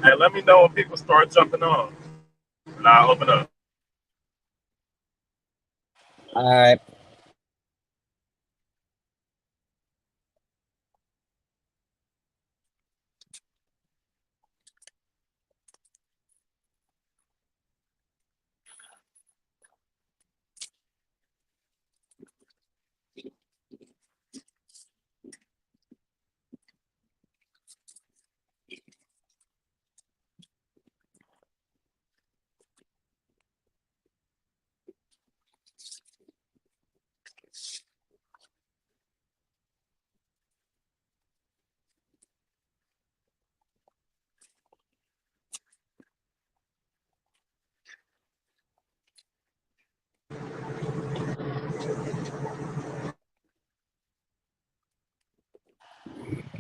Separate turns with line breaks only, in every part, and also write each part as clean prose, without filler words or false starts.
Hey, let me know when people start jumping on, and I'll open up.
All right.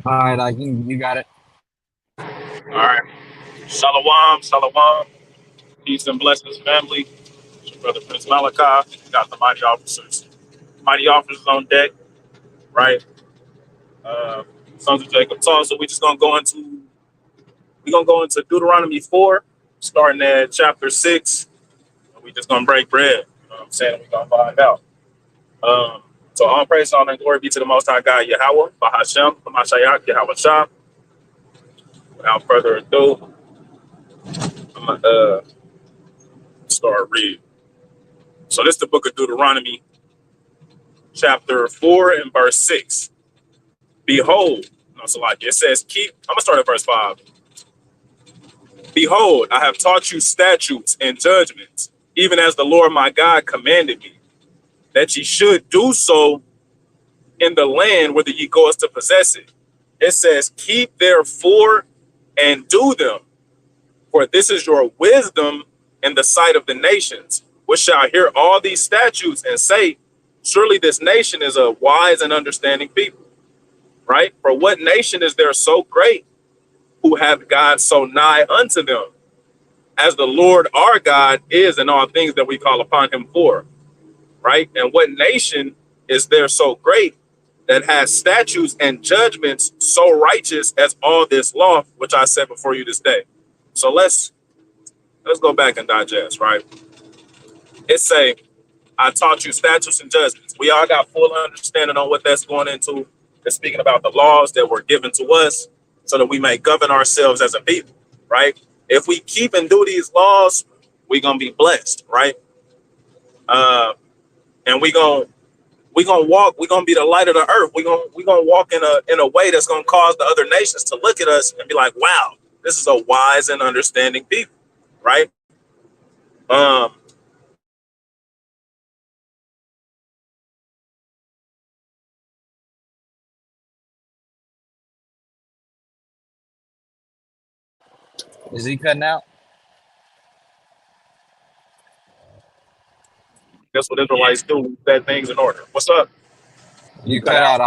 All right, you got it.
All right. Shalom, shalom. Peace and blessings, family. It's your brother Prince Malachi. Got the mighty officers. Mighty officers on deck, right? Uh, Sons of Jacob taught. So we're gonna go into Deuteronomy 4, starting at chapter 6. And we just gonna break bread. You know what I'm saying? We're gonna find out. So all praise, honor, and glory be to the Most High God, Yahweh, Bahashem, Hamashiach, Yahweh Shah. Without further ado, I'm gonna start reading. So this is the book of Deuteronomy, chapter 4 and verse 6. Behold, no, so like it says, I'm gonna start at verse 5. Behold, I have taught you statutes and judgments, even as the Lord my God commanded me, that ye should do so in the land whither ye go as to possess it. It says, keep therefore and do them, for this is your wisdom in the sight of the nations, which shall hear all these statutes and say, surely this nation is a wise and understanding people. Right? For what nation is there so great who hath God so nigh unto them, as the Lord our God is in all things that we call upon him for? Right? And what nation is there so great that has statutes and judgments so righteous as all this law which I set before you this day? So let's go back and digest, right? It say, I taught you statutes and judgments. We all got full understanding on what that's going into. It's speaking about the laws that were given to us so that we may govern ourselves as a people, right? If we keep and do these laws, we're gonna be blessed, right? Uh, and we gonna walk. We're gonna be the light of the earth. We gonna walk in a way that's gonna cause the other nations to look at us and be like, "Wow, this is a wise and understanding people," right? Um,
Is he cutting out?
that's what Israelites do. We set things in order. What's up? You
You
cut
cut
out.
out.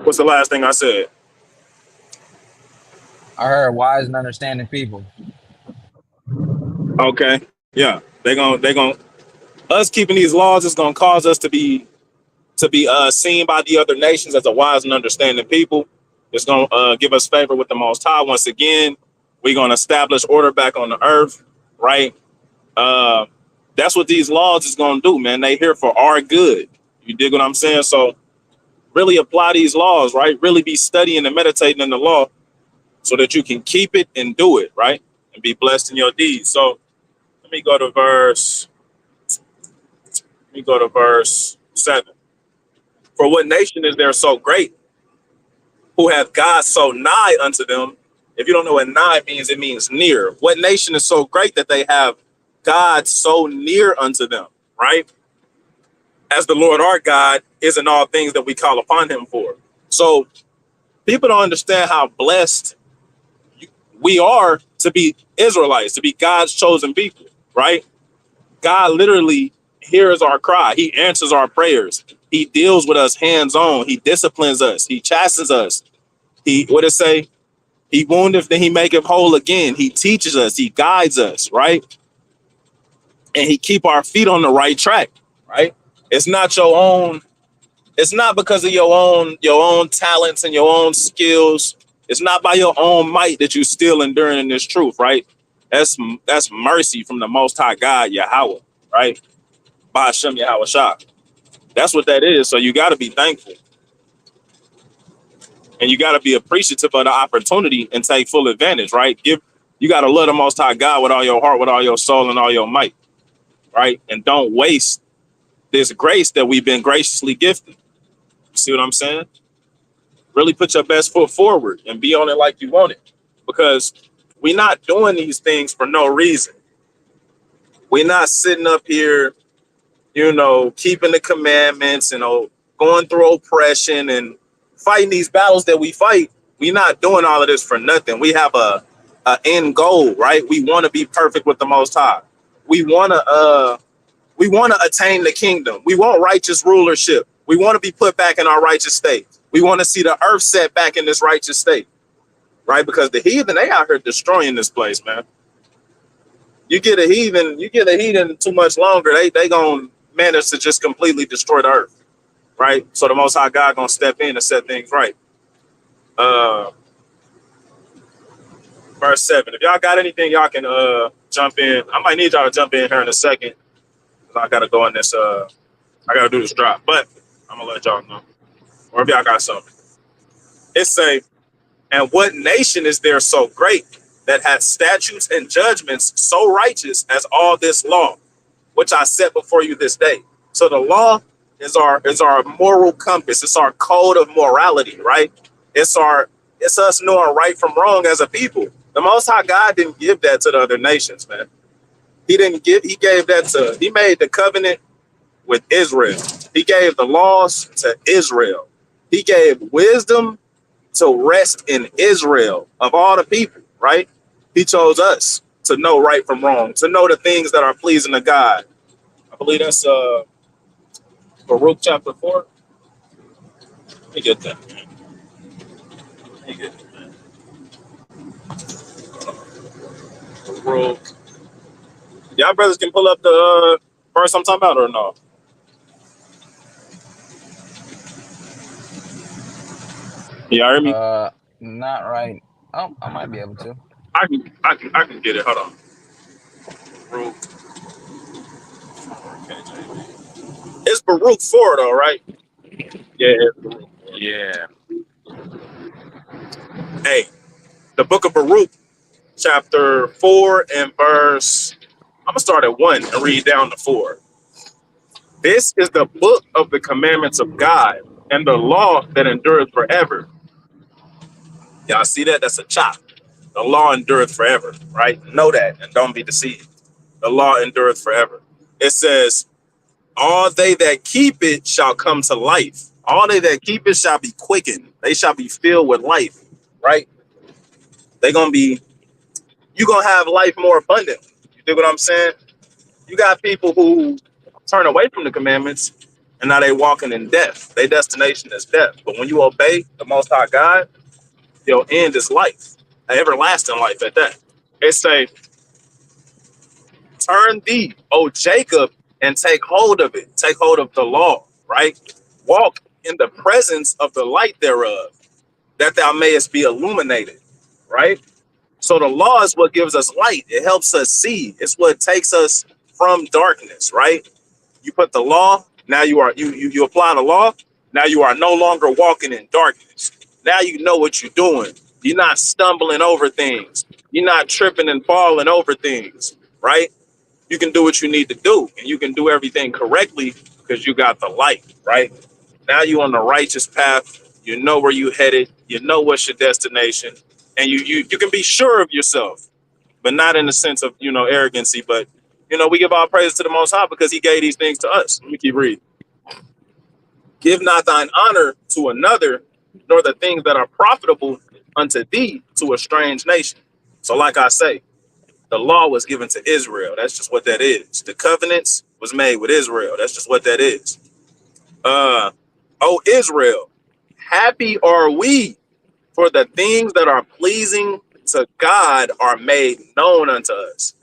What's the last thing I said?
I heard wise and understanding people.
Okay. Yeah. They gonna us keeping these laws is gonna cause us to be seen by the other nations as a wise and understanding people. It's gonna give us favor with the Most High once again. We're gonna establish order back on the earth, right? Uh, that's what these laws is gonna do, man. They here for our good. You dig what I'm saying? So really apply these laws, right? Really be studying and meditating in the law so that you can keep it and do it, right? And be blessed in your deeds. So let me go to verse. Let me go to verse 7. For what nation is there so great who hath God so nigh unto them? If you don't know what nigh means, it means near. What nation is so great that they have God so near unto them, right? As the Lord our God is in all things that we call upon him for. So people don't understand how blessed we are to be Israelites, to be God's chosen people, right? God literally hears our cry. He answers our prayers. He deals with us hands on. He disciplines us. He chastens us. He, what it say? He woundeth, then he maketh whole again. He teaches us. He guides us, right? And he keep our feet on the right track, right? It's not your own. It's not because of your own talents and your own skills. It's not by your own might that you still enduring in this truth, right? That's mercy from the Most High God, Yahweh, right? By Hashem Yahweh Shah. That's what that is. So you got to be thankful, and you got to be appreciative of the opportunity and take full advantage, right? You got to love the Most High God with all your heart, with all your soul, and all your might, right? And don't waste this grace that we've been graciously gifted. See what I'm saying? Really put your best foot forward and be on it like you want it, because we're not doing these things for no reason. We're not sitting up here, keeping the commandments and going through oppression and fighting these battles that we fight. We're not doing all of this for nothing. We have a end goal, right? We want to be perfect with the Most High. We want to attain the kingdom. We want righteous rulership. We want to be put back in our righteous state. We want to see the earth set back in this righteous state, right? Because the heathen, they out here destroying this place, man. You get a heathen too much longer, they gonna manage to just completely destroy the earth, right? So the Most High God gonna step in and set things right. Verse 7. If y'all got anything, y'all can jump in. I might need y'all to jump in here in a second. I gotta go in this. I gotta do this drop, but I'm gonna let y'all know. Or if y'all got something, it say, and what nation is there so great that hath statutes and judgments so righteous as all this law, which I set before you this day? So the law is our moral compass. It's our code of morality, right? It's us knowing right from wrong as a people. The Most High God didn't give that to the other nations, man. He made the covenant with Israel. He gave the laws to Israel. He gave wisdom to rest in Israel of all the people, right? He chose us to know right from wrong, to know the things that are pleasing to God. I believe that's Baruch chapter 4. Let me get that. Baruch. Y'all brothers can pull up the verse I'm talking about or no? Y'all hear me?
Not right. Oh, I might be able to.
I can get it. Hold on. Baruch. It's Baruch 4 though, right? Yeah, it's Baruch 4. Yeah. Hey, the book of Baruch, chapter 4 and verse, I'm gonna start at 1 and read down to 4. This is the book of the commandments of God and the law that endureth forever. Y'all see that? That's a chop. The law endureth forever, right? Know that and don't be deceived. The law endureth forever. It says, all they that keep it shall come to life. All they that keep it shall be quickened. They shall be filled with life, right? You're gonna have life more abundantly. You dig what I'm saying? You got people who turn away from the commandments and now they walking in death. Their destination is death. But when you obey the Most High God, your end is life, an everlasting life at that. It say, turn thee, O Jacob, and take hold of it. Take hold of the law, right? Walk in the presence of the light thereof, that thou mayest be illuminated, right? So the law is what gives us light. It helps us see. It's what takes us from darkness, right? You put the law, now you apply the law, now you are no longer walking in darkness. Now you know what you're doing. You're not stumbling over things. You're not tripping and falling over things, right? You can do what you need to do, and you can do everything correctly because you got the light, right? Now you're on the righteous path. You know where you headed. You know what's your destination, and you can be sure of yourself, but not in the sense of arrogancy. But we give all praise to the Most High because He gave these things to us. Let me keep reading. Give not thine honor to another, nor the things that are profitable unto thee to a strange nation. So, like I say, the law was given to Israel. That's just what that is. The covenants was made with Israel. That's just what that is. O Israel, happy are we, for the things that are pleasing to God are made known unto us.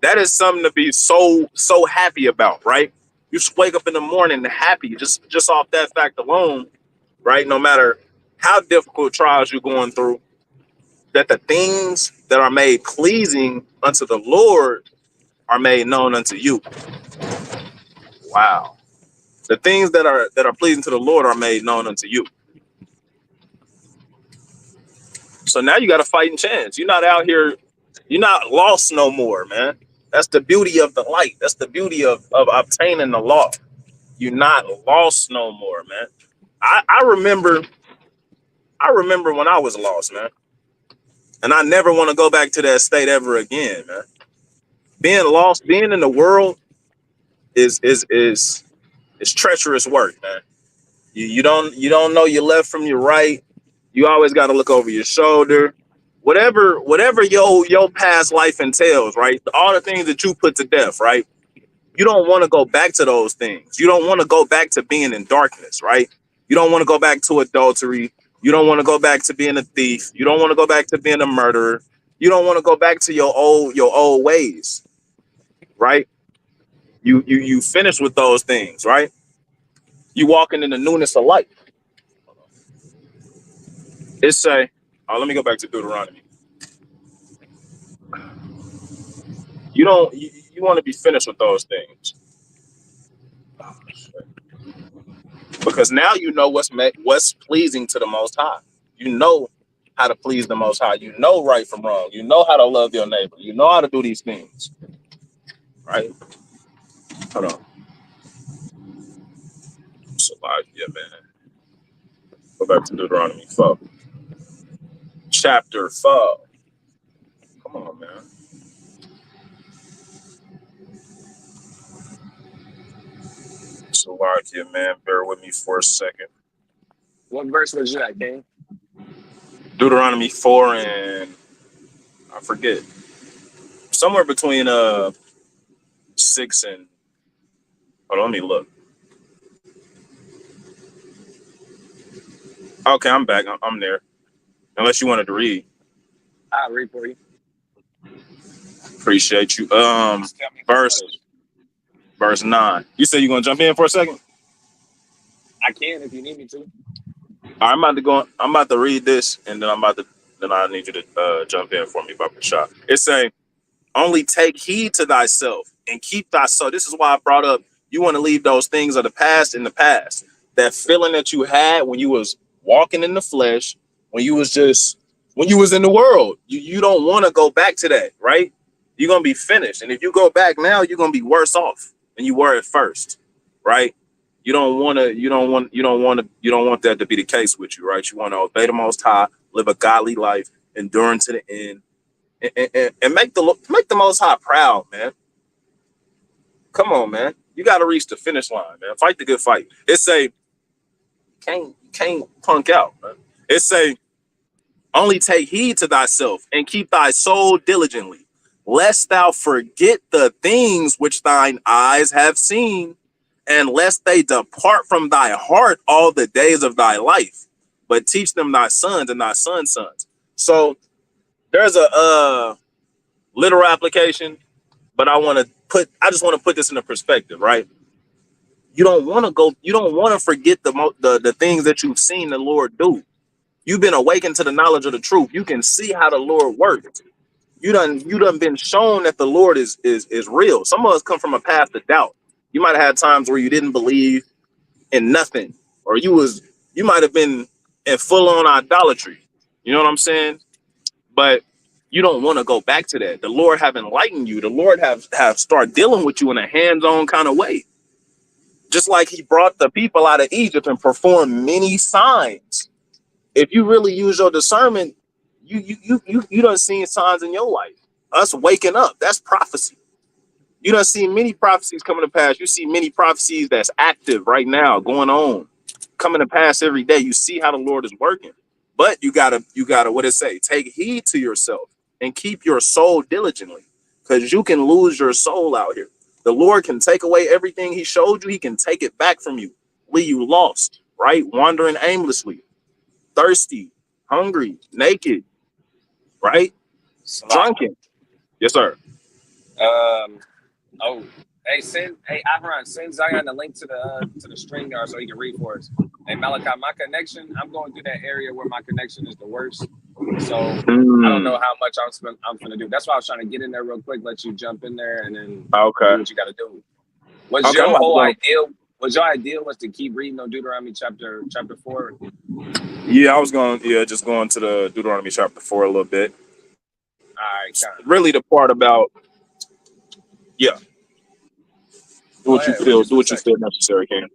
That is something to be so happy about, right? You should wake up in the morning happy just off that fact alone, right? No matter how difficult trials you're going through, that the things that are made pleasing unto the Lord are made known unto you. Wow. The things that are pleasing to the Lord are made known unto you. So now you got a fighting chance. You're not out here, you're not lost no more, man. That's the beauty of the light. That's the beauty of obtaining the law. You're not lost no more, man. I remember when I was lost, man. And I never want to go back to that state ever again, man. Being lost, being in the world is treacherous work, man. You don't know your left from your right. You always got to look over your shoulder. Whatever your past life entails, right? All the things that you put to death, right? You don't want to go back to those things. You don't want to go back to being in darkness, right? You don't want to go back to adultery. You don't want to go back to being a thief. You don't want to go back to being a murderer. You don't want to go back to your old ways, right? You finish with those things, right? You walking in the newness of life. It say, oh, let me go back to Deuteronomy. You want to be finished with those things because now you know what's pleasing to the Most High. You know how to please the Most High. You know right from wrong. You know how to love your neighbor. You know how to do these things, right? Hold on. So, yeah, man. Go back to Deuteronomy 4, chapter 4. Come on, man. So, yeah, man. Bear with me for a second.
What verse was you at, King?
Deuteronomy 4 and I forget. Somewhere between 6 and hold on, let me look. Okay, I'm back. I'm there. Unless you wanted to read.
I'll read for you.
Appreciate you. Verse 9. You said you're gonna jump in for a second?
I can if you need me to.
I'm about to read this and then I need you to jump in for me, Baba Shah. It say, only take heed to thyself and keep thy soul. This is why I brought up you want to leave those things of the past in the past. That feeling that you had when you was walking in the flesh, when you was in the world. You don't want to go back to that, right? You're gonna be finished. And if you go back now, you're gonna be worse off than you were at first, right? You don't want that to be the case with you, right? You want to obey the Most High, live a godly life, enduring to the end, and make the Most High proud, man. Come on, man. You got to reach the finish line, man. Fight the good fight. It say, can't punk out, man. It say, only take heed to thyself and keep thy soul diligently, lest thou forget the things which thine eyes have seen, and lest they depart from thy heart all the days of thy life, but teach them thy sons and thy sons' sons. So there's a literal application, but I just want to put this in a perspective, right? You don't want to forget the things that you've seen the Lord do. You've been awakened to the knowledge of the truth. You can see how the Lord works. You done been shown that the Lord is real. Some of us come from a path of doubt. You might have had times where you didn't believe in nothing, or you might have been in full on idolatry. You know what I'm saying? But you don't want to go back to that. The Lord have enlightened you. The Lord have started dealing with you in a hands-on kind of way. Just like he brought the people out of Egypt and performed many signs. If you really use your discernment, you done seen signs in your life. Us waking up, that's prophecy. You done seen many prophecies coming to pass. You see many prophecies that's active right now, going on, coming to pass every day. You see how the Lord is working. But you gotta, what it say? Take heed to yourself and keep your soul diligently, because you can lose your soul out here. The Lord can take away everything he showed you. He can take it back from you, leave you lost, right? Wandering aimlessly, thirsty, hungry, naked, right? Drunken. Yes, sir.
Avron, send Zion the link to the StreamYard so he can read for us. Hey, Malachi, my connection, I'm going through that area where my connection is the worst.
So I don't know how much I'm gonna do. That's why I was trying to get in there real quick, let you jump in there, and then
Okay.
do what you got to do. Was
Okay,
your
I'm about to
whole
go.
idea? Was your idea was to keep reading on Deuteronomy chapter 4?
Yeah, I was going. Yeah, just going to the Deuteronomy chapter 4 a little bit.
All right, kind of.
Really, the part about yeah,
Go ahead. What you
do
gonna
what you
say?
feel necessary, Ken.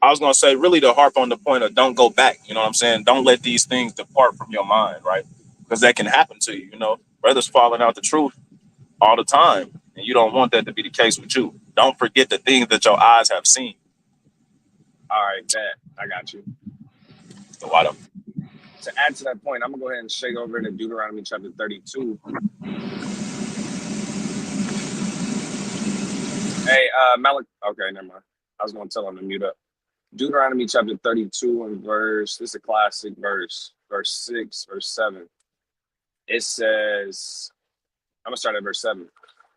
I was gonna say, really, to harp on the point of don't go back. You know what I'm saying? Don't let these things depart from your mind, right? Because that can happen to you. You know, brothers falling out the truth all the time, and you don't want that to be the case with you. Don't forget the things that your eyes have seen.
All right, bet. I got you.
So why don't?
To add to that point, I'm gonna go ahead and shake over to Deuteronomy chapter 32. Hey, Malik. Okay, never mind. I was gonna tell him to mute up. Deuteronomy chapter 32 and verse. This is a classic verse. Verse 6, verse 7. It says, I'm gonna start at verse 7.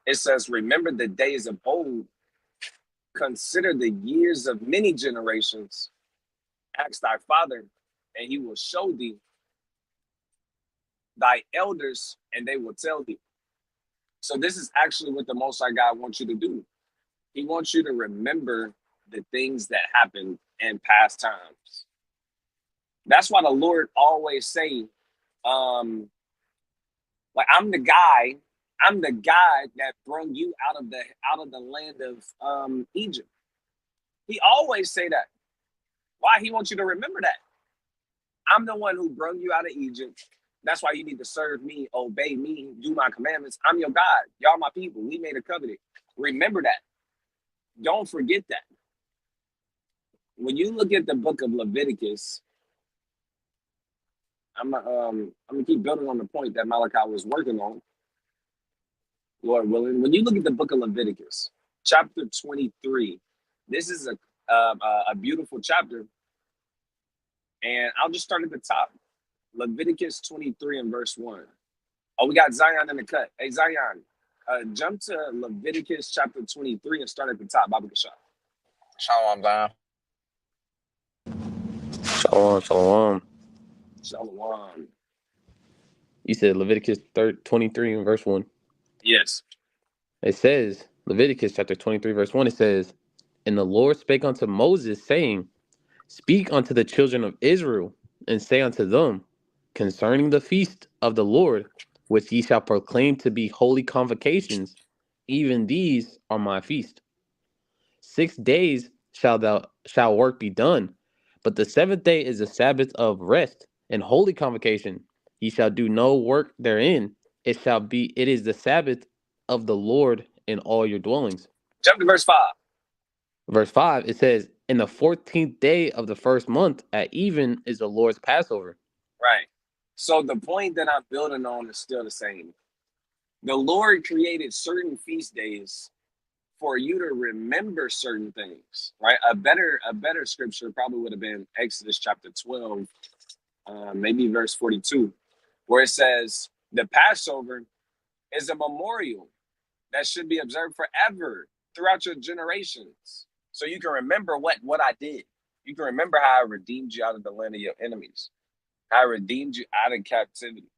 It says, "Remember the days of old. Consider the years of many generations. Ask thy father, and he will show thee thy elders, and they will tell thee." So this is actually what the Most High God wants you to do. He wants you to remember the things that happened in past times. That's why the Lord always say, like, I'm the guy that brought you out of the land of Egypt. He always say that. Why? He wants you to remember that. I'm the one who brought you out of Egypt. That's why you need to serve me, obey me, do my commandments. I'm your God. Y'all my people. We made a covenant. Remember that. Don't forget that. When you look at the book of Leviticus, I'm gonna keep building on the point that Malachi was working on, Lord willing. When you look at the book of Leviticus, chapter 23, this is a beautiful chapter, and I'll just start at the top. Leviticus 23 and verse 1. Oh, we got Zion in the cut. Hey, Zion, jump to Leviticus chapter 23 and start at the top. Baba Kashan.
Shalom, Zion.
Shalom, shalom.
Shalom.
You said Leviticus 23 and verse 1.
Yes.
It says, Leviticus chapter 23, verse 1, it says, "And the Lord spake unto Moses, saying, Speak unto the children of Israel, and say unto them, concerning the feast of the Lord, which ye shall proclaim to be holy convocations, even these are my feast. 6 days shall work be done, but the seventh day is a Sabbath of rest and holy convocation. Ye shall do no work therein. It is the Sabbath of the Lord in all your dwellings."
Jump to verse 5.
Verse 5, it says, "In the 14th day of the first month at even is the Lord's Passover."
Right. So the point that I'm building on is still the same. The Lord created certain feast days for you to remember certain things, right? A better scripture probably would have been Exodus chapter 12, maybe verse 42, where it says the Passover is a memorial that should be observed forever throughout your generations. So you can remember what I did. You can remember how I redeemed you out of the land of your enemies. How I redeemed you out of captivity.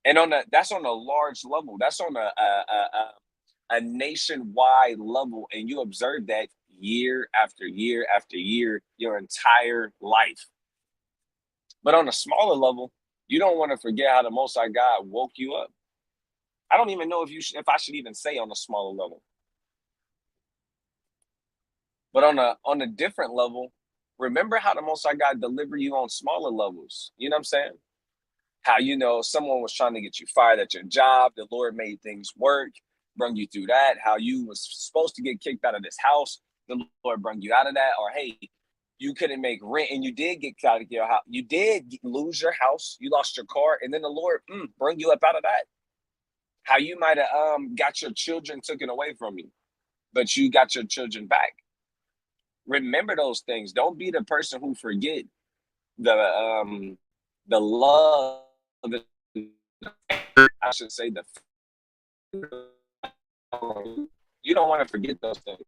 And that's on a large level. That's on a nationwide level, and you observe that year after year after year, your entire life. But on a smaller level, you don't want to forget how the Most High God woke you up. I don't even know if I should even say on a smaller level. But on a different level, remember how the Most High God delivered you on smaller levels. You know what I'm saying? How, someone was trying to get you fired at your job. The Lord made things work, brought you through that. How you was supposed to get kicked out of this house. The Lord brought you out of that. Or, hey, you couldn't make rent and you did get out of your house. You did lose your house. You lost your car. And then the Lord brought you up out of that. How you might have got your children taken away from you, but you got your children back. Remember those things. Don't be the person who forget the love. I should say you don't want to forget those things.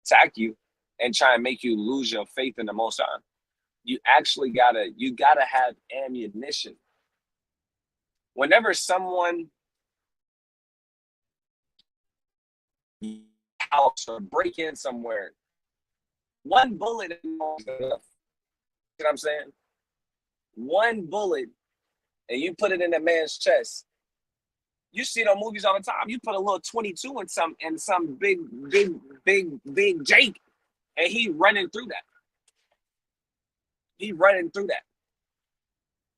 Attack you, and try and make you lose your faith in the Most High. You actually gotta have ammunition. Whenever someone house or break in somewhere, one bullet is enough. You know what I'm saying? One bullet, and you put it in a man's chest. You see those movies all the time. You put a little 22 in some big Jake, and he running through that.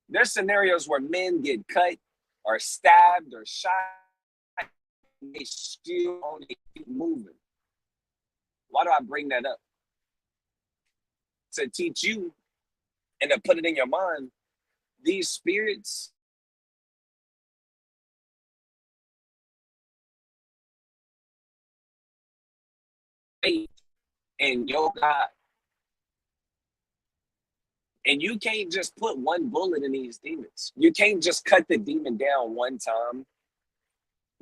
There's scenarios where men get cut or stabbed or shot, and they still only keep moving. Why do I bring that up? To teach you and to put it in your mind, these spirits faith in your God. And you can't just put one bullet in these demons. You can't just cut the demon down one time.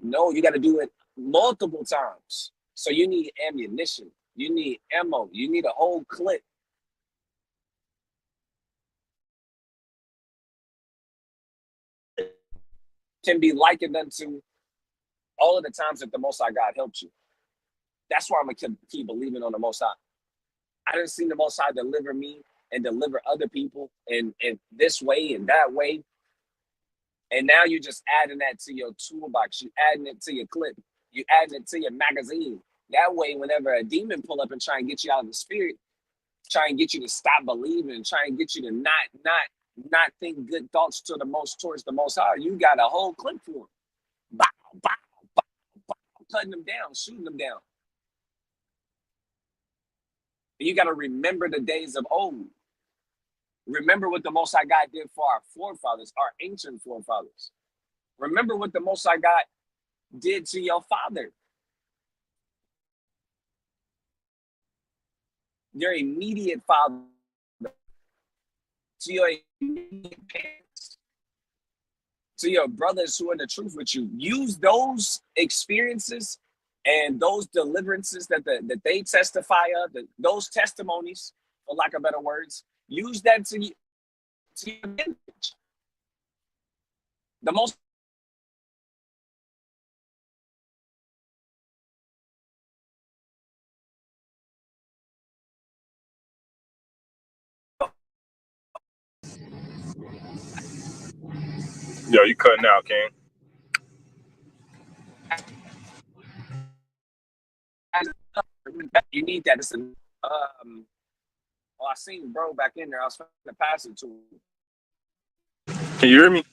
No, you got to do it multiple times. So you need ammunition. You need ammo. You need a whole clip. Can be likened unto all of the times that the Most High God helped you. That's why I'm going to keep believing on the Most High. I didn't see the Most High deliver me and deliver other people in this way and that way. And now you're just adding that to your toolbox. You adding it to your clip. You adding it to your magazine. That way, whenever a demon pull up and try and get you out of the spirit, try and get you to stop believing, try and get you to not think good thoughts towards the Most High, you got a whole clip for him. Bow, bow, bow, bow, cutting them down, shooting them down. And you got to remember the days of old. Remember what the Most High God did for our forefathers, our ancient forefathers. Remember what the Most High God did to your father, your immediate father, to your immediate parents, to your brothers who are in the truth with you. Use those experiences and those deliverances that they testify of, those testimonies, for lack of better words. Use that to your advantage. The most
Yo, you cutting out, King.
you need that. It's I seen bro back in there. I was trying to pass it to him.
Can you hear me?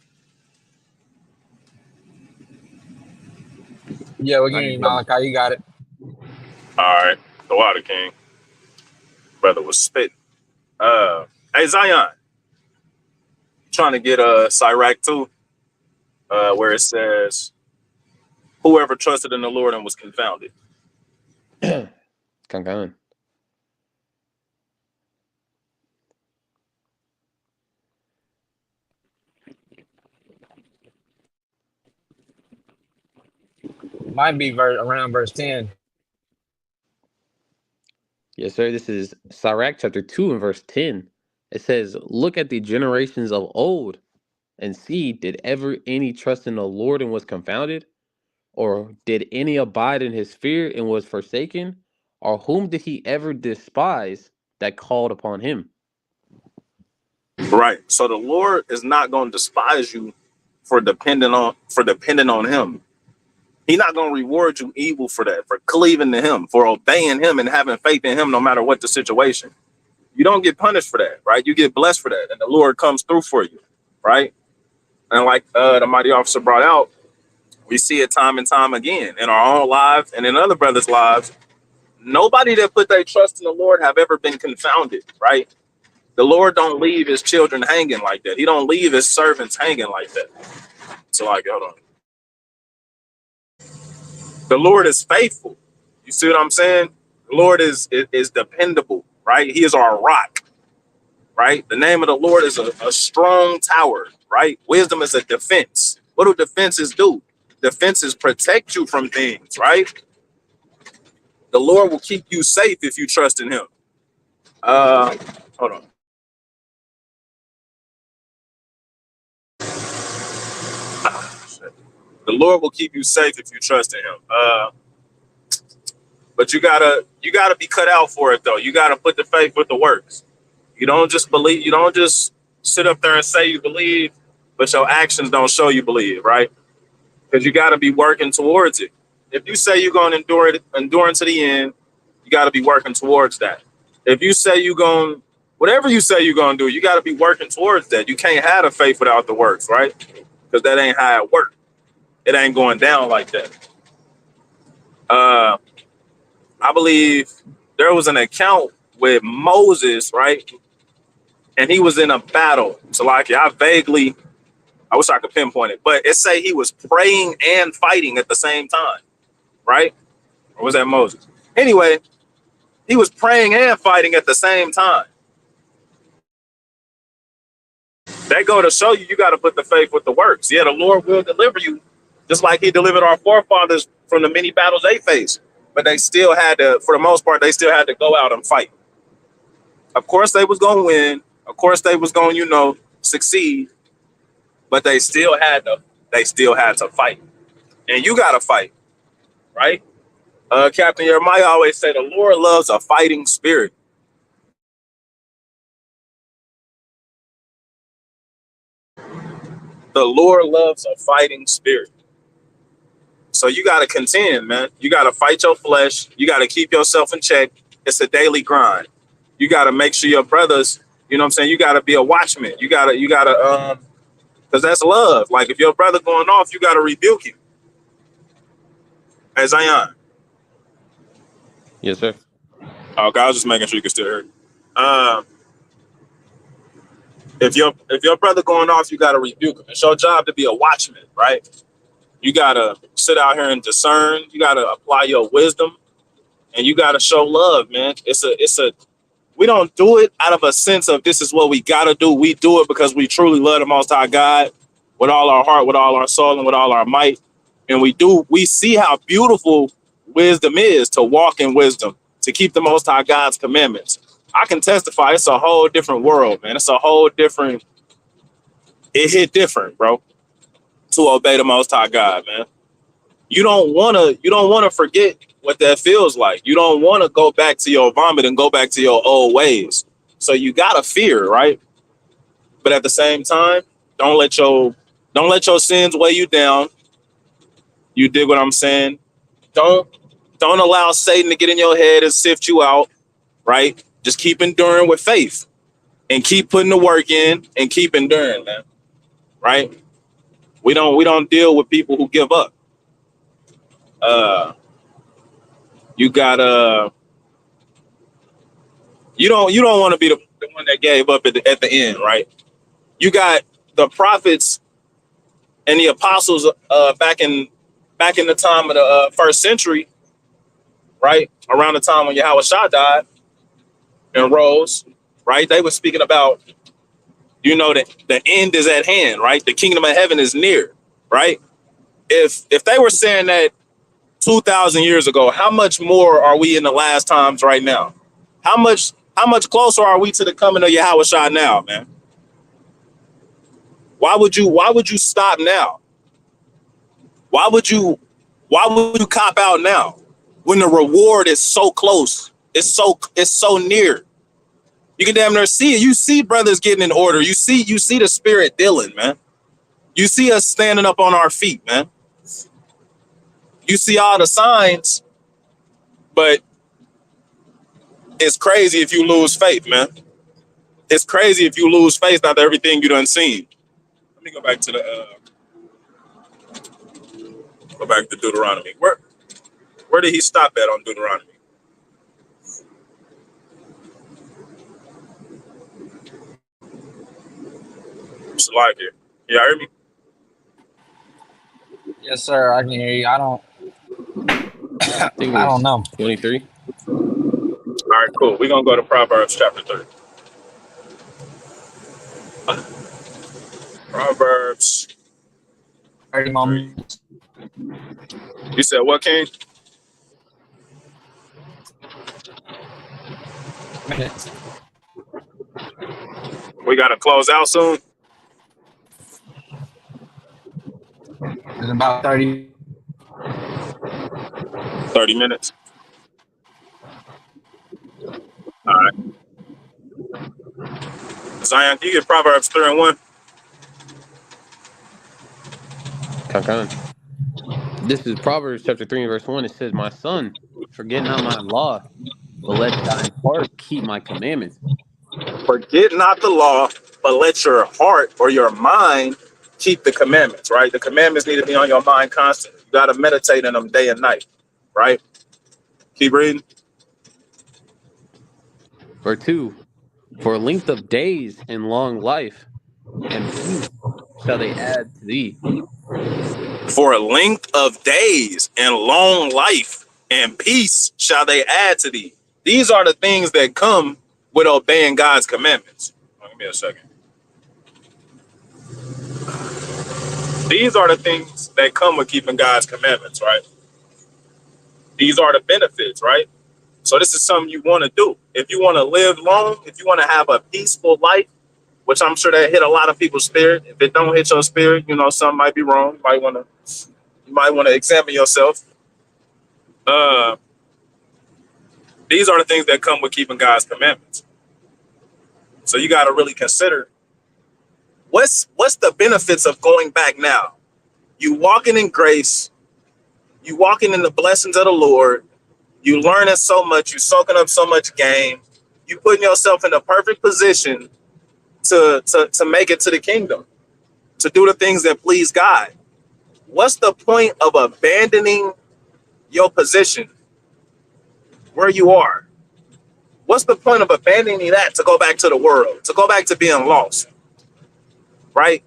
Yeah, we can, Malachi, you got it.
All right, the water, King. Brother was spitting. Hey Zion, trying to get Sirach 2, where it says, "Whoever trusted in the Lord and was confounded."
Confounded.
Might be around verse 10.
Yes, sir. This is Sirach chapter 2 and verse 10. It says, "Look at the generations of old and see, did ever any trust in the Lord and was confounded? Or did any abide in his fear and was forsaken? Or whom did he ever despise that called upon him?"
Right. So the Lord is not going to despise you for depending on him. He's not going to reward you evil for that, for cleaving to him, for obeying him and having faith in him no matter what the situation. You don't get punished for that, right? You get blessed for that, and the Lord comes through for you, right? And like the mighty officer brought out, we see it time and time again in our own lives and in other brothers' lives. Nobody that put their trust in the Lord have ever been confounded, right? The Lord don't leave his children hanging like that. He don't leave his servants hanging like that. So like, hold on. The Lord is faithful. You see what I'm saying? The Lord is dependable, right? He is our rock, right? The name of the Lord is a strong tower, right? Wisdom is a defense. What do defenses do? Defenses protect you from things, right? The Lord will keep you safe if you trust in him. Hold on. Shit. The Lord will keep you safe if you trust in Him. But you gotta be cut out for it though. You gotta put the faith with the works. You don't just believe. You don't just sit up there and say you believe, but your actions don't show you believe, right? Because you gotta be working towards it. If you say you're gonna endure to the end, you gotta be working towards that. If you say you're going, whatever you say you're gonna do, you gotta be working towards that. You can't have the faith without the works, right? Because that ain't how it works. It ain't going down like that. Uh, I believe there was an account with Moses, right? And he was in a battle. So like I wish I could pinpoint it, but it say he was praying and fighting at the same time, right? Or was that Moses? Anyway, he was praying and fighting at the same time. That go to show you, you got to put the faith with the works. Yeah, the Lord will deliver you, just like He delivered our forefathers from the many battles they faced. But they still had to, for the most part, they still had to go out and fight. Of course, they was gonna win. Of course, they was gonna, succeed. But they still had to. They still had to fight, and you got to fight, right? Captain Jeremiah always say the Lord loves a fighting spirit. The Lord loves a fighting spirit. So you got to contend, man. You got to fight your flesh. You got to keep yourself in check. It's a daily grind. You got to make sure your brothers, you know what I'm saying? You got to be a watchman. Because that's love. Like if your brother going off, you got to rebuke him. Hey, Zion.
Yes, sir.
Okay, I was just making sure you can still hear it. If your brother going off, you got to rebuke him. It's your job to be a watchman, right? You got to sit out here and discern. You got to apply your wisdom, and you got to show love, man. We don't do it out of a sense of this is what we got to do. We do it because we truly love the Most High God with all our heart, with all our soul, and with all our might. And we see how beautiful wisdom is, to walk in wisdom, to keep the Most High God's commandments. I can testify it's a whole different world, man. It hit different, bro, to obey the Most High God, man. You don't wanna forget what that feels like. You don't wanna go back to your vomit and go back to your old ways. So you gotta fear, right? But at the same time, don't let your sins weigh you down. You dig what I'm saying? Don't allow Satan to get in your head and sift you out, right? Just keep enduring with faith and keep putting the work in and keep enduring, man. Right? We don't deal with people who give up. You gotta you don't want to be the one that gave up at the end, right? You got the prophets and the apostles back in the time of the first century, right? Around the time when Yahweh Shah died and rose, right? They were speaking about, that the end is at hand, right? The kingdom of heaven is near, right? If they were saying that 2,000 years ago, how much more are we in the last times right now? How much closer are we to the coming of Yahweh Shah now, man? Why would you stop now? Why would you cop out now when the reward is so close? It's so near. You can damn near see it. You see brothers getting in order. You see the spirit dealing, man. You see us standing up on our feet, man. You see all the signs, but it's crazy if you lose faith, man. It's crazy if you lose faith after everything you done seen. Let me go back to Deuteronomy. Where did he stop at on Deuteronomy? Salak here. Yeah, hear me?
Yes, sir. I can hear you. I don't
I think it
I
was
don't know.
23.
All right, cool. We're gonna go to Proverbs chapter 30. Proverbs
30
3.
moments.
You said what, King?
Minutes.
We got to close out soon.
In about 30.
30 minutes. All right. Zion, can you get Proverbs 3 and 1?
Come. This is Proverbs chapter 3 and verse 1. It says, "My son, forget not my law, but let thine heart keep my commandments."
Forget not the law, but let your heart or your mind keep the commandments, right? The commandments need to be on your mind constantly. You got to meditate in them day and night, right? Keep reading.
Verse 2, "For length of days and long life and peace shall they add to thee."
For a length of days and long life and peace shall they add to thee. These are the things that come with obeying God's commandments. Give me a second. These are the things that come with keeping God's commandments, right? These are the benefits, right? So this is something you want to do. If you want to live long, if you want to have a peaceful life, which I'm sure that hit a lot of people's spirit. If it don't hit your spirit, you know, something might be wrong. You might want to examine yourself. These are the things that come with keeping God's commandments. So you got to really consider what's the benefits of going back now. You walking in grace, you walking in the blessings of the Lord, you learning so much, you soaking up so much game, you putting yourself in a perfect position to make it to the kingdom, to do the things that please God. What's the point of abandoning your position where you are? What's the point of abandoning that to go back to the world, to go back to being lost? Right?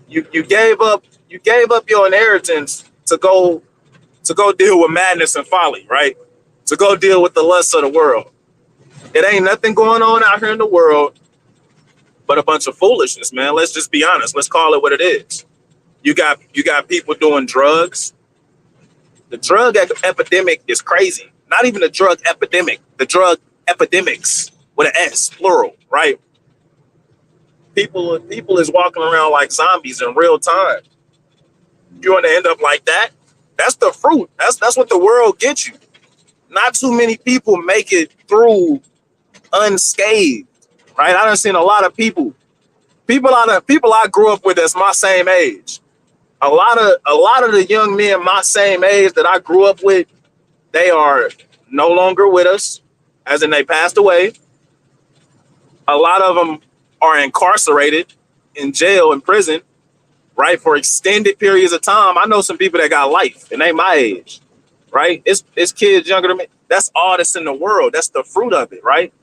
You gave up your inheritance to go deal with madness and folly, right? To go deal with the lusts of the world. It ain't nothing going on out here in the world but a bunch of foolishness, man. Let's just be honest. Let's call it what it is. You got people doing drugs. The drug epidemic is crazy. Not even the drug epidemic, the drug epidemics with an S, plural, right? People is walking around like zombies in real time. You want to end up like that? That's the fruit. That's what the world gets you. Not too many people make it through unscathed, right? I done seen a lot of people I grew up with that's my same age. A lot of the young men my same age that I grew up with, they are no longer with us, as in they passed away. A lot of them are incarcerated in jail and prison, right, for extended periods of time. I know some people that got life and they my age, right? It's kids younger than me. That's all that's in the world. That's the fruit of it, right?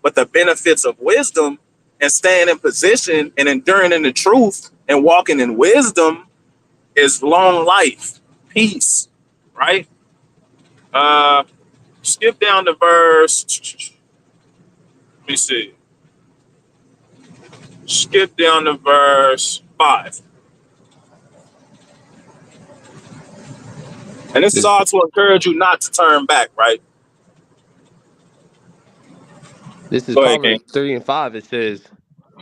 But the benefits of wisdom and staying in position and enduring in the truth and walking in wisdom is long life, peace, right? Skip down to verse. Let me see. Skip down to verse 5. And this is all to encourage you not to turn back, right?
This is Proverbs 3 and 5. It says,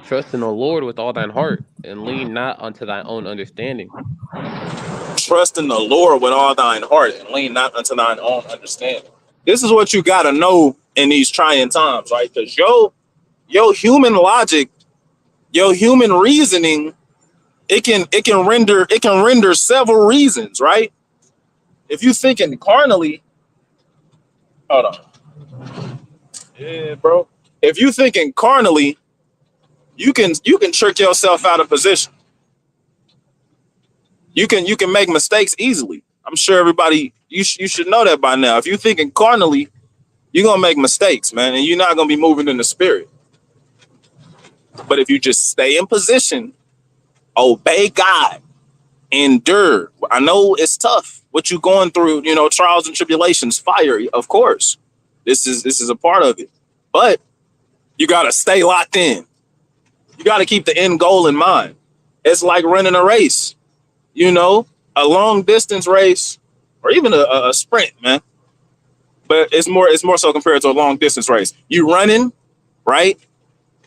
"Trust in the Lord with all thine heart, and lean not unto thine own understanding."
Trust in the Lord with all thine heart, and lean not unto thine own understanding. This is what you got to know in these trying times, right? Because your human logic, your human reasoning, it can render several reasons, right? If you thinking carnally, hold on, yeah, bro. If you thinking carnally, you can trick yourself out of position. You can make mistakes easily. I'm sure everybody you should know that by now. If you thinking carnally, you're gonna make mistakes, man, and you're not gonna be moving in the spirit. But if you just stay in position, obey God, endure. I know it's tough. What you going through, you know, trials and tribulations, fire, of course. This is a part of it. But you gotta stay locked in. You gotta keep the end goal in mind. It's like running a race, you know, a long distance race, or even a sprint, man. But it's more so compared to a long distance race. You running, right?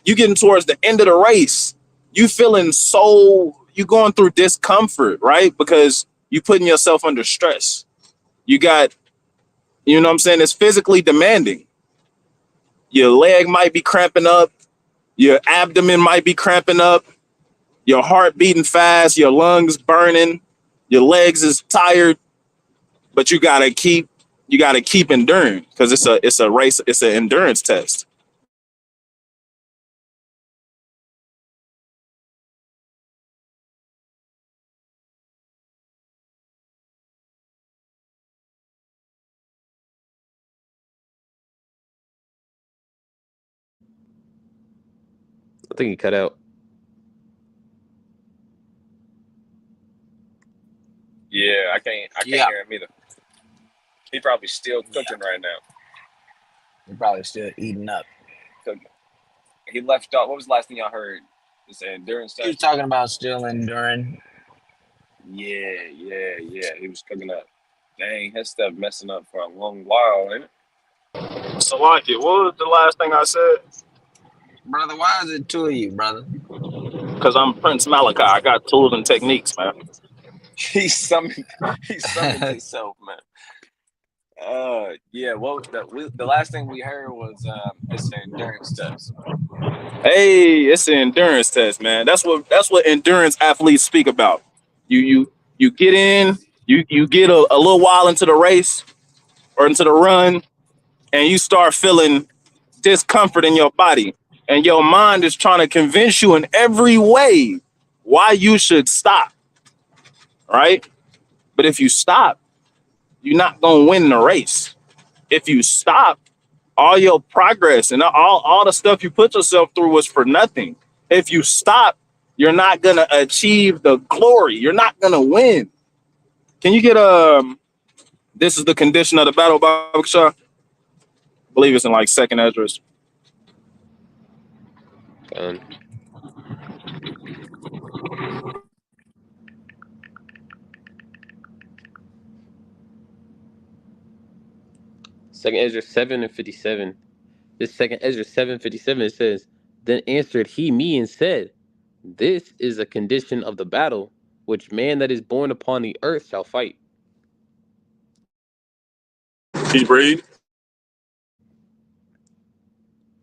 You getting towards the end of the race. You feeling you going through discomfort, right? Because you putting yourself under stress. You got, you know what I'm saying? It's physically demanding. Your leg might be cramping up. Your abdomen might be cramping up. Your heart beating fast. Your lungs burning. Your legs is tired. But you gotta keep enduring because it's a race. It's an endurance test.
I think he cut out.
Yeah, I can't
Yeah.
hear him either. He probably still cooking right now.
You're probably still eating up.
Cooking. He left off. What was the last thing y'all heard? It's an endurance
He was
test.
talking about still enduring.
Yeah. He was cooking up. Dang, his stuff messing up for a long while, ain't it?
Salaki, what was the last thing I said?
Brother, why is it two of you, brother?
Because I'm Prince Malachi. I got tools and techniques, man.
He summoned himself, man. Yeah. Well, the last thing we heard was it's an endurance test.
Hey, it's an endurance test, man. That's what endurance athletes speak about. You get in, you get a little while into the race or into the run, and you start feeling discomfort in your body, and your mind is trying to convince you in every way why you should stop, right? But if you stop, you're not gonna win the race. If you stop, all your progress and all the stuff you put yourself through was for nothing. If you stop, you're not gonna achieve the glory. You're not gonna win. Can you get this is the condition of the battle, Baba Shah? I believe it's in like second Esdras.
Second Ezra 7:57. This second Ezra 7:57, it says, "Then answered he me and said, This is a condition of the battle, which man that is born upon the earth shall fight."
Keep reading.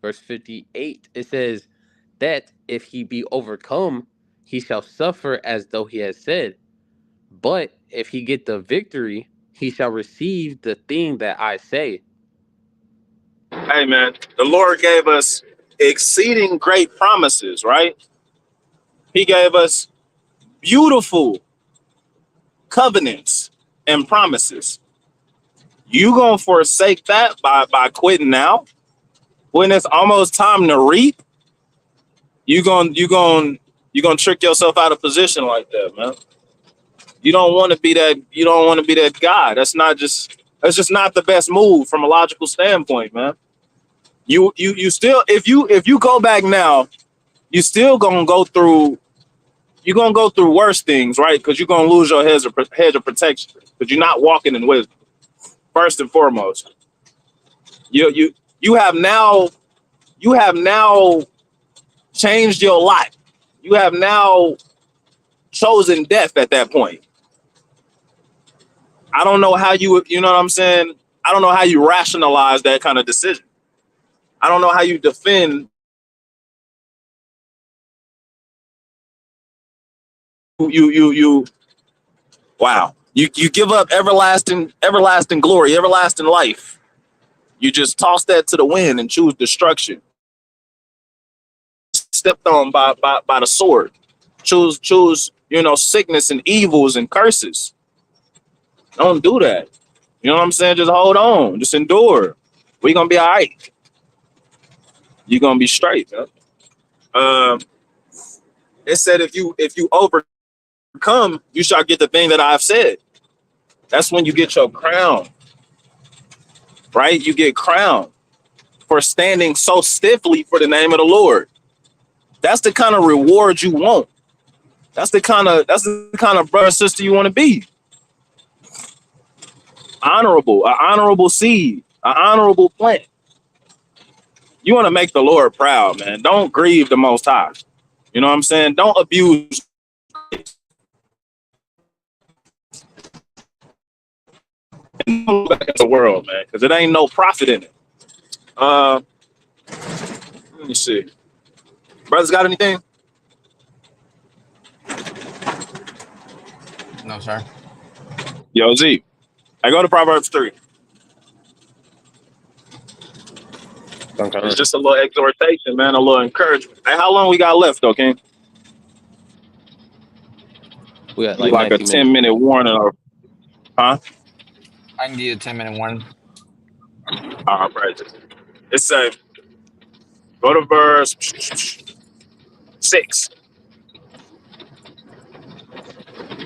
Verse 58, it says, "That if he be overcome, he shall suffer as though he has said. But if he get the victory, he shall receive the thing that I say."
Hey man, the Lord gave us exceeding great promises, right? He gave us beautiful covenants and promises. You gonna forsake that by quitting now when it's almost time to reap? You gonna trick yourself out of position like that, man. You don't want to be that. You don't want to be that guy. That's just not the best move from a logical standpoint, man. You still if you go back now, you still gonna go through. You're gonna go through worse things, right? Because you're gonna lose your hedge of protection because you're not walking in wisdom. First and foremost, you have now changed your lot. You have now chosen death at that point. I don't know how you know what I'm saying? I don't know how you rationalize that kind of decision. I don't know how you defend you wow. You give up everlasting glory, everlasting life. You just toss that to the wind and choose destruction. Stepped on by the sword. Choose sickness and evils and curses. Don't do that. You know what I'm saying? Just hold on. Just endure. We're gonna be all right. You're gonna be straight. It said if you overcome, you shall get the thing that I've said. That's when you get your crown. Right? You get crowned for standing so stiffly for the name of the Lord. That's the kind of reward you want. That's the kind of brother sister you want to be. Honorable, an honorable seed, an honorable plant. You want to make the Lord proud, man. Don't grieve the Most High. You know what I'm saying? Don't abuse the world, man, because it ain't no profit in it. Let me see. Brothers got anything?
No, sir.
Yo, Z. I go to Proverbs 3. It's just a little exhortation, man, a little encouragement. Hey, how long we got left, though, King?
We got
Like a
19 minutes.
10-minute warning, or huh?
I can give you a 10-minute warning.
All right. It says, go to verse 6.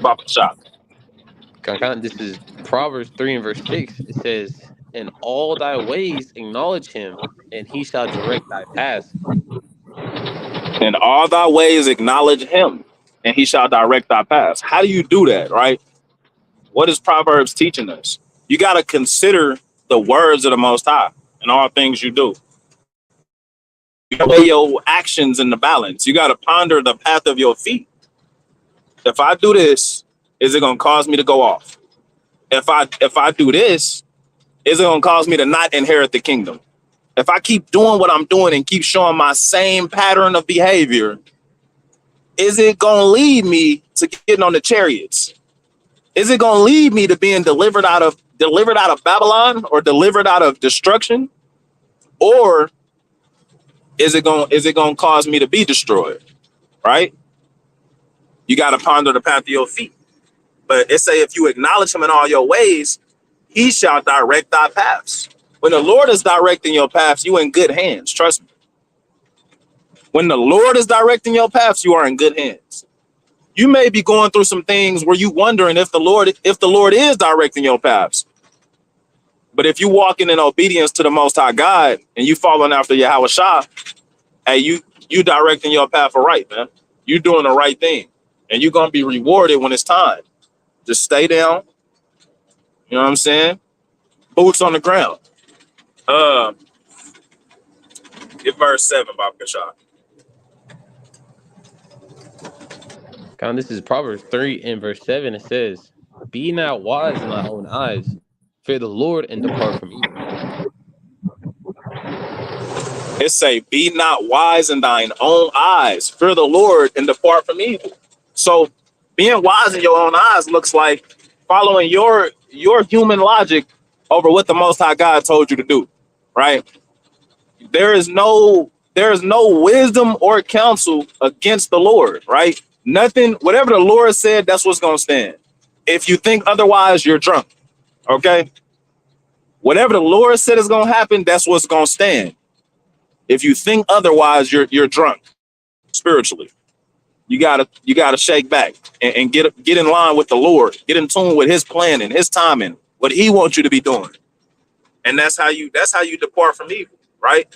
Baba shop.
This is Proverbs 3 and verse 6. It says, "In all thy ways acknowledge him, and he shall direct thy paths."
In all thy ways acknowledge him, and he shall direct thy paths. How do you do that, right? What is Proverbs teaching us? You got to consider the words of the Most High in all things you do. You got to weigh your actions in the balance. You got to ponder the path of your feet. If I do this, is it going to cause me to go off? If I do this, is it going to cause me to not inherit the kingdom? If I keep doing what I'm doing and keep showing my same pattern of behavior, is it going to lead me to getting on the chariots? Is it going to lead me to being delivered out of Babylon, or delivered out of destruction? Or is it going to cause me to be destroyed? Right? You got to ponder the path of your feet. But it say, if you acknowledge him in all your ways, he shall direct thy paths. When the Lord is directing your paths, you in good hands. Trust me. When the Lord is directing your paths, you are in good hands. You may be going through some things where you wondering if the Lord is directing your paths. But if you walking in obedience to the Most High God and you following after Yahweh Shah, hey, you directing your path right, man. You doing the right thing, and you're gonna be rewarded when it's time. Just stay down. You know what I'm saying? Boots on the ground. Get verse 7, Bob Kashah.
This is Proverbs 3 and verse 7. It says, "Be not wise in thy own eyes, fear the Lord and depart from evil."
It say, be not wise in thine own eyes, fear the Lord and depart from evil. So being wise in your own eyes looks like following your human logic over what the Most High God told you to do, right? There is no wisdom or counsel against the Lord, right? Nothing, whatever the Lord said, that's what's going to stand. If you think otherwise, you're drunk, okay? Whatever the Lord said is going to happen, that's what's going to stand. If you think otherwise, you're drunk spiritually. You gotta shake back and get in line with the Lord. Get in tune with His plan and His timing, what He wants you to be doing, and that's how you depart from evil, right?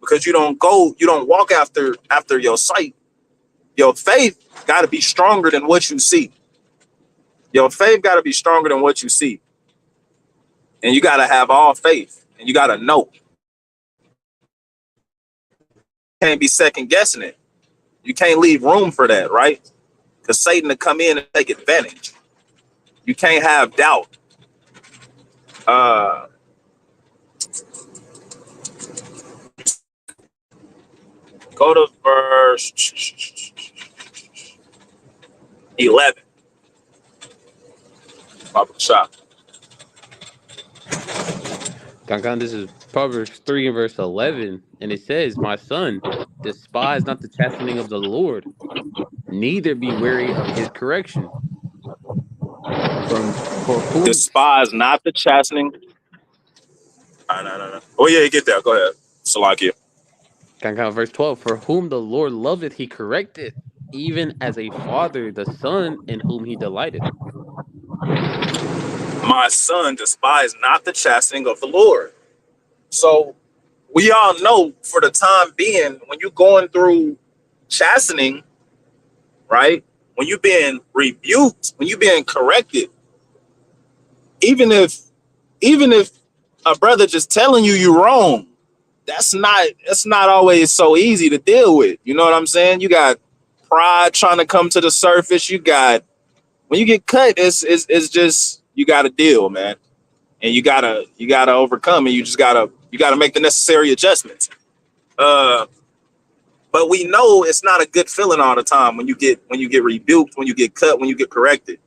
Because you don't walk after your sight. Your faith got to be stronger than what you see. Your faith got to be stronger than what you see, and you got to have all faith, and you got to know. Can't be second guessing it. You can't leave room for that, right? Because Satan to come in and take advantage. You can't have doubt. Go to verse 11. Bible shop.
This is Proverbs 3 and verse 11. And it says, "My son, despise not the chastening of the Lord, neither be weary of his correction. For whom..."
Despise not the chastening. No. Oh yeah, get there. Go ahead. Salakia.
Verse 12, "For whom the Lord loveth, he correcteth, even as a father the son in whom he delighteth."
My son, despise not the chastening of the Lord. So we all know, for the time being, when you're going through chastening, right? When you're being rebuked, when you're being corrected, even if a brother just telling you you're wrong, that's not always so easy to deal with. You know what I'm saying? You got pride trying to come to the surface. You got when you get cut, it's just you got to deal, man, and you gotta overcome, and you gotta make the necessary adjustments. Uh, but we know it's not a good feeling all the time when you get rebuked, when you get cut, when you get corrected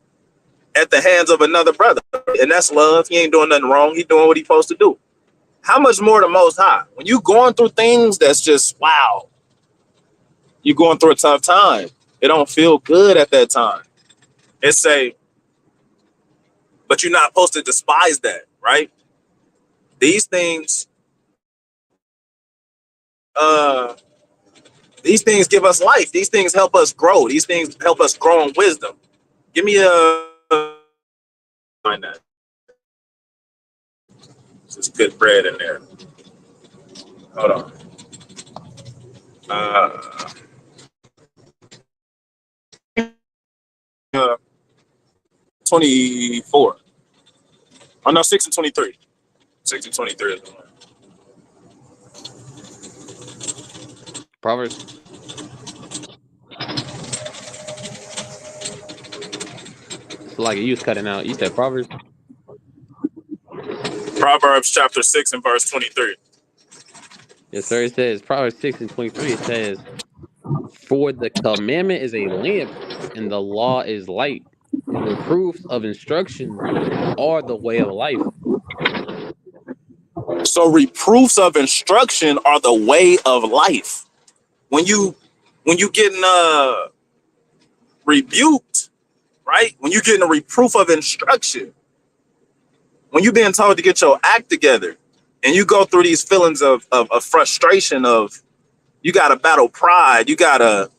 at the hands of another brother, and that's love. He ain't doing nothing wrong. He doing what he's supposed to do. How much more the Most High? When you going through things that's just wow, you going through a tough time. It don't feel good at that time. It's say, but you're not supposed to despise that, right? These things, uh, these things give us life. These things help us grow. These things help us grow in wisdom. Give me a find that. There's good bread in there. Hold on. 24. Oh no, 6 and 23. 6 and 23 is the one.
Proverbs. It's like you was cutting out. You said Proverbs.
Proverbs chapter 6 and verse 23.
Yes, sir. It says Proverbs 6 and 23. It says, "For the commandment is a lamp, and the law is light, and reproofs of instruction are the way of life."
So reproofs of instruction are the way of life. When you getting rebuked, right? When you getting a reproof of instruction, when you being told to get your act together, and you go through these feelings of frustration, of you gotta battle pride, you gotta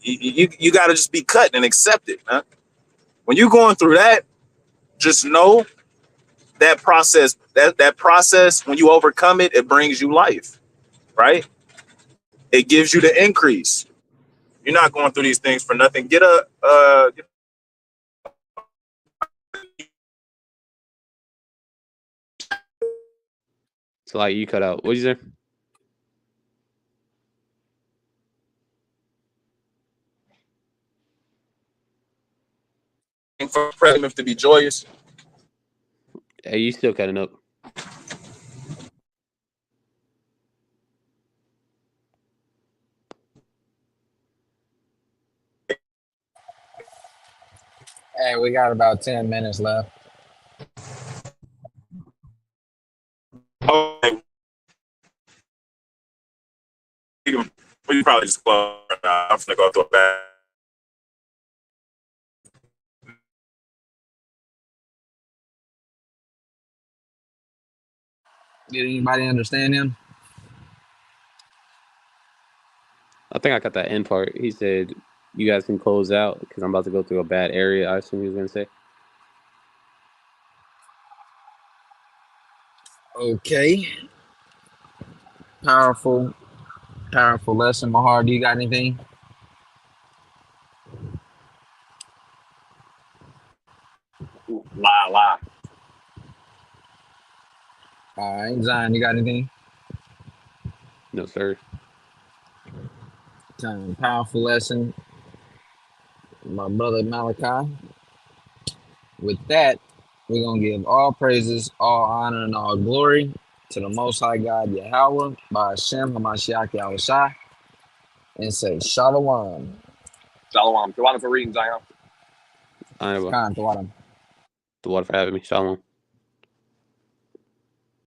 just be cut and accept it, man. When you going through that, just know that process, that process, when you overcome it, it brings you life, right? It gives you the increase. You're not going through these things for nothing. Get a
So like you cut out. What'd you say?
for pregnant to be joyous.
Hey, you still cutting up.
Hey, we got about 10 minutes left.
Okay. We can probably just close right now. I'm gonna go through a bad.
Did anybody understand him?
I think I got that end part. He said, "You guys can close out because I'm about to go through a bad area." I assume he was gonna say.
Okay. Powerful lesson. Mahar, do you got anything?
Lie.
All right. Zion, you got anything?
No, sir.
Powerful lesson. My brother Malachi. With that, we're going to give all praises, all honor, and all glory to the Most High God, Yahweh, by Hashem, HaMashiach, Yahushua, and say Shalom.
Shalom. Shalom for reading, Zion.
I know.
Khan, Tawatam.
The water for having me. Shalom.